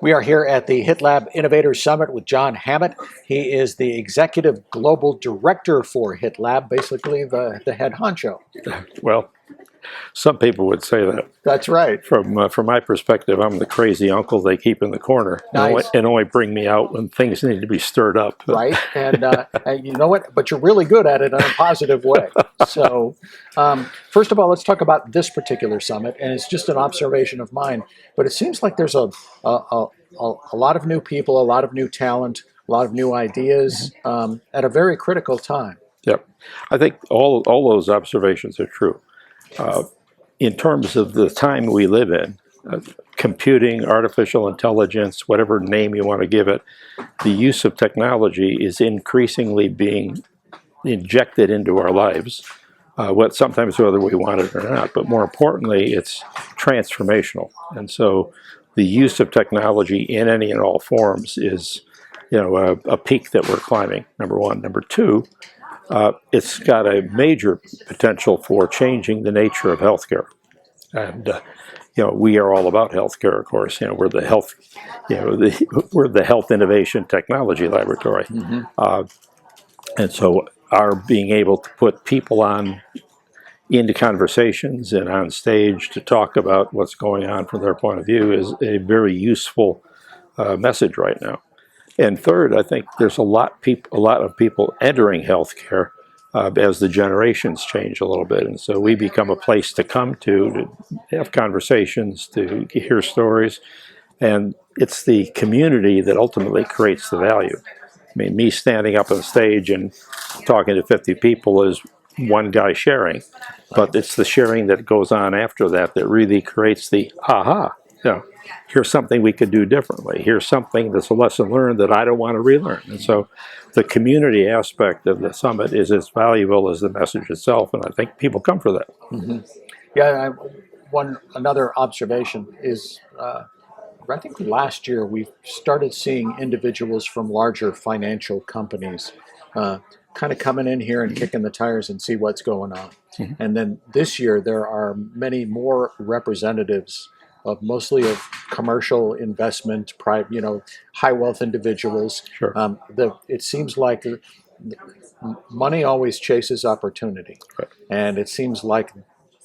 We are here at the HITLAB Innovators Summit with John Hammitt. He is the Executive Global Director for HITLAB, basically the head honcho. Well, some people would say that. That's right. From my perspective, I'm the crazy uncle they keep in the corner, Nice. and only bring me out when things need to be stirred up. Right, and you know what? But you're really good at it in a positive way. So, first of all, let's talk about this particular summit, and it's just an observation of mine. But it seems like there's a lot of new people, a lot of new talent, a lot of new ideas at a very critical time. Yep, I think all those observations are true. In terms of the time we live in, computing, artificial intelligence, whatever name you want to give it, the use of technology is increasingly being injected into our lives, sometimes whether we want it or not. But more importantly, it's transformational. And so the use of technology in any and all forms is, a peak that we're climbing, number one. Number two, it's got a major potential for changing the nature of healthcare. And we are all about healthcare, of course. We're the health, we're the health innovation technology laboratory, and so our being able to put people into conversations and on stage to talk about what's going on from their point of view is a very useful message right now. And third, I think there's a lot of people entering healthcare as the generations change a little bit. And so we become a place to come to have conversations, to hear stories. And it's the community that ultimately creates the value. I mean, me standing up on stage and talking to 50 people is one guy sharing, but it's the sharing that goes on after that that really creates the aha. Here's something we could do differently. Here's something that's a lesson learned that I don't want to relearn. And so the community aspect of the summit is as valuable as the message itself, and I think people come for that. Mm-hmm. Yeah, another observation is I think last year we started seeing individuals from larger financial companies kind of coming in here and kicking the tires and see what's going on. Mm-hmm. And then this year there are many more representatives of mostly of commercial investment, private, high wealth individuals. Sure. It seems like money always chases opportunity, right. And it seems like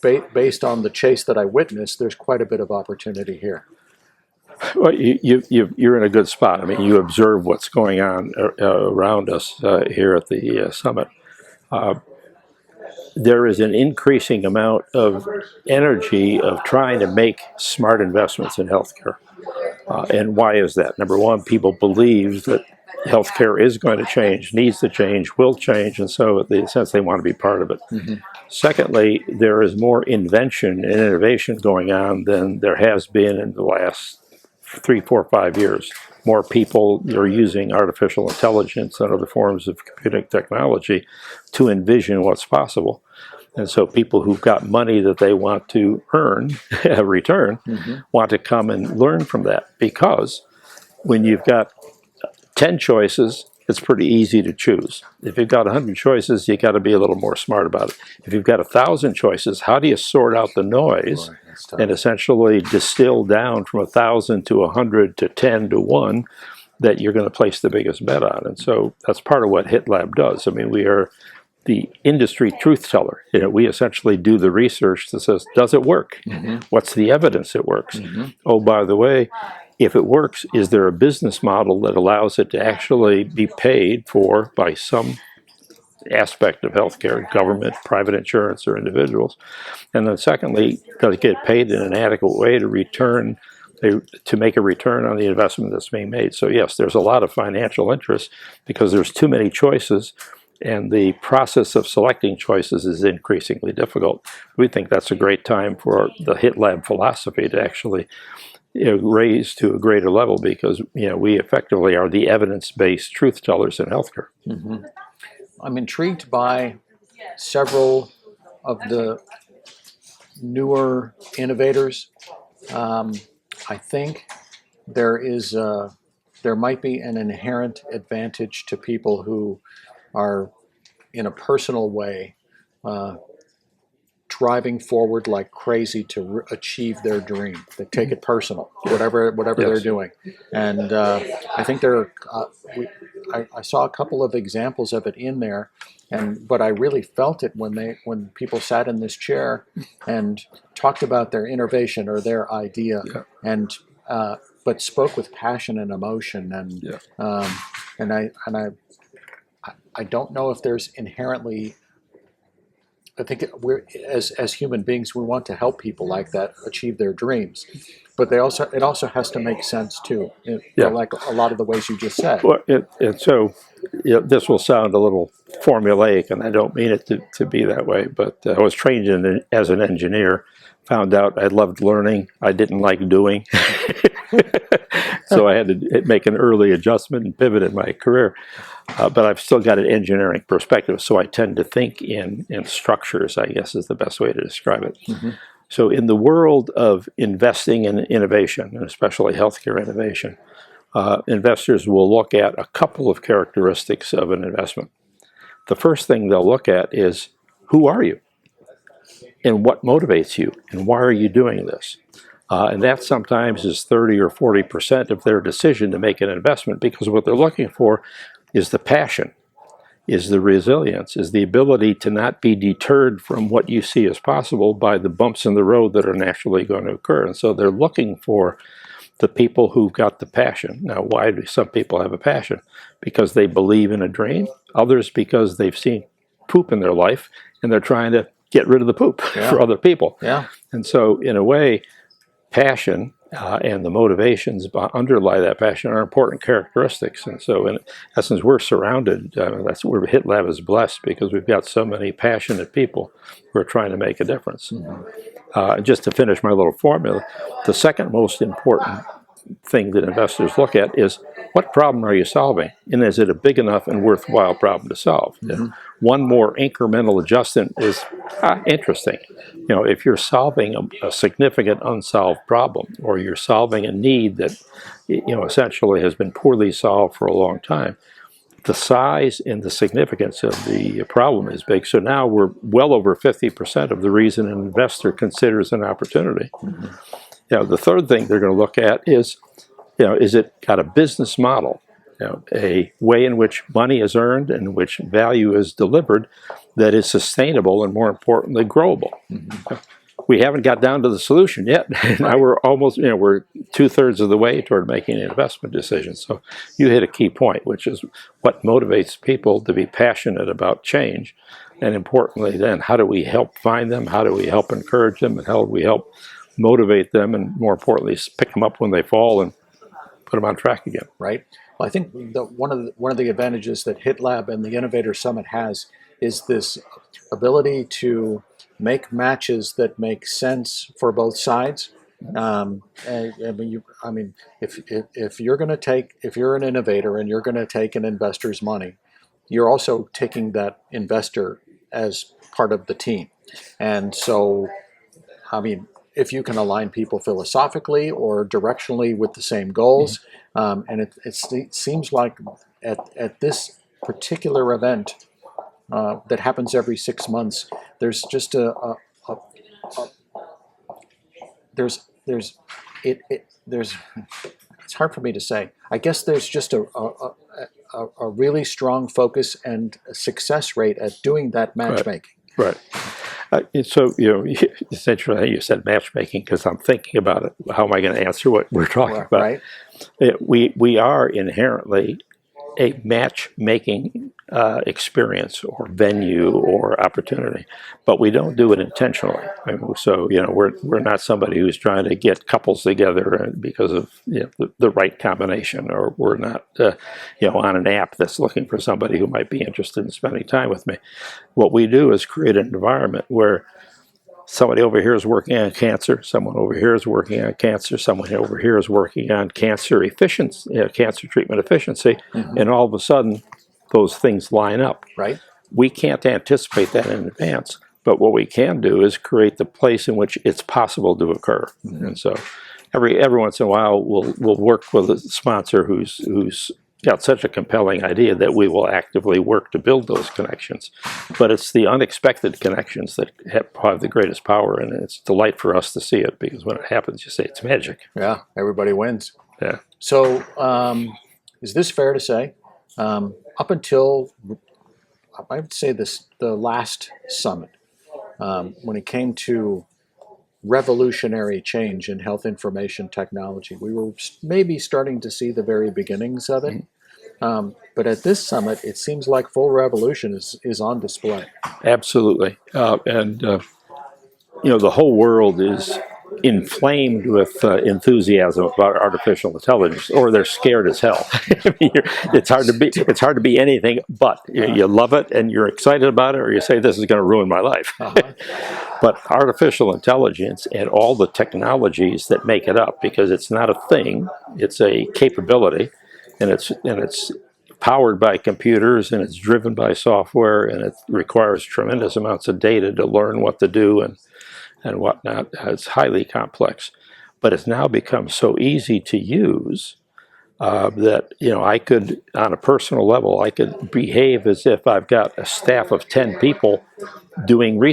based on the chase that I witnessed, there's quite a bit of opportunity here. Well, you're in a good spot. I mean, you observe what's going on around us here at the summit. There is an increasing amount of energy of trying to make smart investments in healthcare. And why is that? Number one, people believe that healthcare is going to change, needs to change, will change, and so in a sense they want to be part of it. Mm-hmm. Secondly, there is more invention and innovation going on than there has been in the last 3, 4, 5 years. More people are using artificial intelligence and other forms of computing technology to envision what's possible. And so people who've got money that they want to earn a return want to come and learn from that, because when you've got 10 choices, it's pretty easy to choose. If you've got 100 choices, you got to be a little more smart about it. If you've got 1,000 choices, how do you sort out the noise and essentially distill down from 1,000 to 100 to 10 to 1 that you're going to place the biggest bet on? And so that's part of what HITLAB does. I mean, we are the industry truth teller. We essentially do the research that says, does it work? Mm-hmm. What's the evidence it works? Mm-hmm. Oh, by the way, if it works, is there a business model that allows it to actually be paid for by some aspect of healthcare, government, private insurance, or individuals? And then secondly, does it get paid in an adequate way to make a return on the investment that's being made? So yes, there's a lot of financial interest because there's too many choices, and the process of selecting choices is increasingly difficult. We think that's a great time for the HITLAB philosophy to actually raise to a greater level, because we effectively are the evidence-based truth tellers in healthcare. Mm-hmm. I'm intrigued by several of the newer innovators. I think there might be an inherent advantage to people who are, in a personal way, striving forward like crazy to achieve their dream. They take it personal, whatever they're doing. And I think I saw a couple of examples of it in there, but I really felt it when people sat in this chair and talked about their innovation or their idea, and but spoke with passion and emotion, and I don't know if there's inherently. I think we're as human beings, we want to help people like that achieve their dreams, but it also has to make sense too. Like a lot of the ways you just said. Well, so this will sound a little formulaic, and I don't mean it to be that way. But I was trained as an engineer. Found out I loved learning. I didn't like doing. So I had to make an early adjustment and pivot in my career. But I've still got an engineering perspective, so I tend to think in structures, I guess is the best way to describe it. Mm-hmm. So in the world of investing in innovation, and especially healthcare innovation, investors will look at a couple of characteristics of an investment. The first thing they'll look at is, who are you? And what motivates you? And why are you doing this? And that sometimes is 30 or 40% of their decision to make an investment, because what they're looking for is the passion, is the resilience, is the ability to not be deterred from what you see as possible by the bumps in the road that are naturally going to occur. And so they're looking for the people who've got the passion. Now, why do some people have a passion? Because they believe in a dream. Others because they've seen poop in their life and they're trying to get rid of the poop for other people. Yeah. And so in a way, passion and the motivations underlie that passion are important characteristics. And so in essence, we're surrounded, that's where HITLAB is blessed, because we've got so many passionate people who are trying to make a difference. Mm-hmm. Just to finish my little formula, the second most important thing that investors look at is, what problem are you solving? And is it a big enough and worthwhile problem to solve? Mm-hmm. One more incremental adjustment is interesting. You know, if you're solving a significant unsolved problem, or you're solving a need that, you know, essentially has been poorly solved for a long time, the size and the significance of the problem is big. So now we're well over 50% of the reason an investor considers an opportunity. Mm-hmm. You know, the third thing they're going to look at is, you know, is it got a business model, you know, a way in which money is earned and which value is delivered that is sustainable and, more importantly, growable. Mm-hmm. We haven't got down to the solution yet. Now we're almost, you know, we're 2/3 of the way toward making an investment decision. So you hit a key point, which is what motivates people to be passionate about change. And importantly, then, how do we help find them? How do we help encourage them? And how do we help motivate them? And more importantly, pick them up when they fall and put them on track again. Right. Well, I think one of the advantages that HITLAB and the Innovator Summit has is this ability to make matches that make sense for both sides. If you're an innovator and you're going to take an investor's money, you're also taking that investor as part of the team. And so, I mean, if you can align people philosophically or directionally with the same goals, and it seems like at this particular event that happens every 6 months, there's just there's it's hard for me to say. I guess there's just a really strong focus and a success rate at doing that matchmaking. Right. So, you know, it's interesting you said matchmaking, because I'm thinking about it. How am I going to answer what we're talking about? Right. We are inherently a matchmaking experience or venue or opportunity, but we don't do it intentionally. I mean, so, you know, we're not somebody who's trying to get couples together because of, you know, the right combination, or we're not you know, on an app that's looking for somebody who might be interested in spending time with me. What we do is create an environment where somebody over here is working on cancer, someone over here is working on cancer, someone over here is working on cancer efficiency, cancer treatment efficiency, mm-hmm. and all of a sudden those things line up. Right. We can't anticipate that in advance, but what we can do is create the place in which it's possible to occur. Mm-hmm. And so every once in a while we'll work with a sponsor who's Yeah, it's such a compelling idea that we will actively work to build those connections. But it's the unexpected connections that have the greatest power, and it's a delight for us to see it, because when it happens, you say it's magic. Yeah, everybody wins. Yeah. So, is this fair to say? Up until, I would say, the last summit, when it came to revolutionary change in health information technology, we were maybe starting to see the very beginnings of it. But at this summit, it seems like full revolution is on display. Absolutely. The whole world is inflamed with enthusiasm about artificial intelligence, or they're scared as hell. I mean, it's hard to be anything but. You love it and you're excited about it, or you say this is going to ruin my life. But artificial intelligence and all the technologies that make it up, because it's not a thing, it's a capability, and it's powered by computers, and it's driven by software, and it requires tremendous amounts of data to learn what to do and whatnot. It's highly complex, but it's now become so easy to use that I could, on a personal level, I could behave as if I've got a staff of 10 people doing research